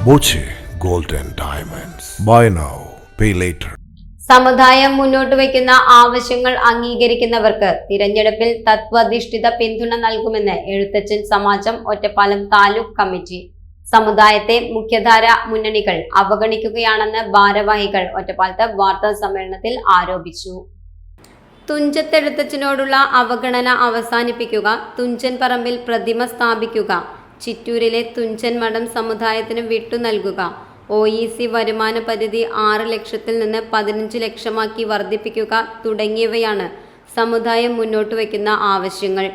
Boche gold and diamonds. Buy now pay later. സമുദായം മുന്നോട്ട് വയ്ക്കുന്ന ആവശ്യങ്ങൾ അംഗീകരിക്കുന്നവർക്ക് തിരഞ്ഞെടുപ്പിൽ തത്വാധിഷ്ഠിത പിന്തുണ നൽകുമെന്ന് എഴുത്തച്ഛൻ സമാജം ഒറ്റപ്പാലം താലൂക്ക് കമ്മിറ്റി. സമുദായത്തെ മുഖ്യധാര മുന്നണികൾ അവഗണിക്കുകയാണെന്ന് ഭാരവാഹികൾ ഒറ്റപ്പാലത്ത് വാർത്താ സമ്മേളനത്തിൽ ആരോപിച്ചു. തുഞ്ചത്തെഴുത്തച്ഛനോടുള്ള അവഗണന അവസാനിപ്പിക്കുക, തുഞ്ചൻ പറമ്പിൽ പ്രതിമ സ്ഥാപിക്കുക, ചിറ്റൂരിലെ തുഞ്ചൻ മഠം സമുദായത്തിന് വിട്ടു നൽകുക, OEC വരുമാന പരിധി 6 ലക്ഷത്തിൽ നിന്ന് 15 ലക്ഷമാക്കി വർദ്ധിപ്പിക്കുക തുടങ്ങിയവയാണ് സമുദായം മുന്നോട്ട് വയ്ക്കുന്ന ആവശ്യങ്ങൾ.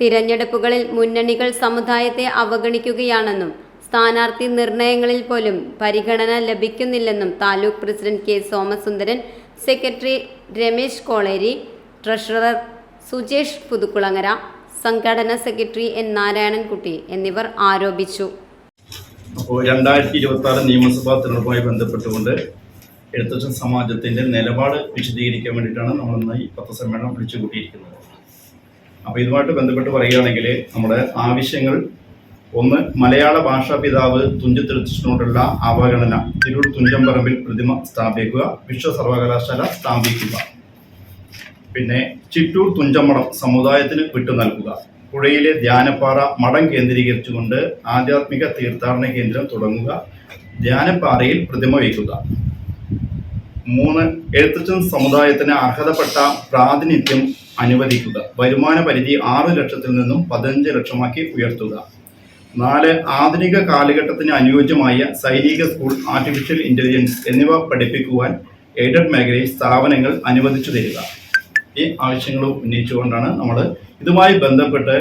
തിരഞ്ഞെടുപ്പുകളിൽ മുന്നണികൾ സമുദായത്തെ അവഗണിക്കുകയാണെന്നും സ്ഥാനാർത്ഥി നിർണയങ്ങളിൽ പോലും പരിഗണന ലഭിക്കുന്നില്ലെന്നും taluk president K. Somasundaran, secretary Ramesh Koleri, treasurer Sujesh Puthukkulangara, സംഘടനാ സെക്രട്ടറി N. നാരായണൻകുട്ടി എന്നിവർ ആരോപിച്ചു. അപ്പോൾ 2026 നിയമസഭാ തിരഞ്ഞെടുപ്പുമായി ബന്ധപ്പെട്ടുകൊണ്ട് എഴുത്തച്ഛൻ സമാജത്തിൻ്റെ നിലപാട് വിശദീകരിക്കാൻ വേണ്ടിയിട്ടാണ് നമ്മളിന്ന് ഈ പത്രസമ്മേളനം വിളിച്ചു കൂട്ടിയിരിക്കുന്നത്. അപ്പോൾ ഇതുമായിട്ട് ബന്ധപ്പെട്ട് പറയുകയാണെങ്കിൽ നമ്മുടെ ആവശ്യങ്ങൾ: ഒന്ന്, മലയാള ഭാഷാ പിതാവ് തുഞ്ചത്തെഴുത്തച്ഛനോടുള്ള അവഗണന, തിരൂർ തുഞ്ചമ്പറമ്പിൽ പ്രതിമ സ്ഥാപിക്കുക, വിശ്വ സർവകലാശാല സ്ഥാപിക്കുക. പിന്നെ ചിറ്റൂർ തുഞ്ചമഠം സമുദായത്തിന് വിട്ടു നൽകുക, പുഴയിലെ ധ്യാനപ്പാറ മഠം കേന്ദ്രീകരിച്ചുകൊണ്ട് ആധ്യാത്മിക തീർത്ഥാടന കേന്ദ്രം തുടങ്ങുക, ധ്യാനപ്പാറയിൽ പ്രതിമ വയ്ക്കുക. 3, എഴുത്തച്ഛൻ സമുദായത്തിന് അർഹതപ്പെട്ട പ്രാതിനിധ്യം അനുവദിക്കുക, വരുമാന പരിധി 6 ലക്ഷത്തിൽ നിന്നും 15 ലക്ഷമാക്കി ഉയർത്തുക. 4, ആധുനിക കാലഘട്ടത്തിന് അനുയോജ്യമായ സൈനിക സ്കൂൾ, ആർട്ടിഫിഷ്യൽ ഇന്റലിജൻസ് എന്നിവ പഠിപ്പിക്കുവാൻ എയ്ഡഡ് മേഖലയിൽ സ്ഥാപനങ്ങൾ അനുവദിച്ചു തരിക. ഈ ആവശ്യങ്ങൾ ഉന്നയിച്ചുകൊണ്ടാണ് നമ്മൾ ഇതുമായി ബന്ധപ്പെട്ട്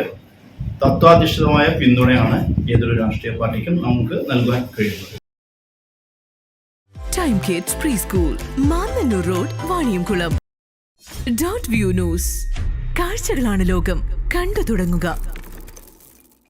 തത്വാധിഷ്ഠിതമായ പിന്തുണയാണ് ഏതൊരു രാഷ്ട്രീയ പാർട്ടിക്കും നമുക്ക് നൽകാൻ കഴിയുന്നത്. Time kids pre school, Mannannur road, Vaniyamkulam. .view news. കാഴ്ചകളാണ് ലോകം, കണ്ടു തുടങ്ങുക.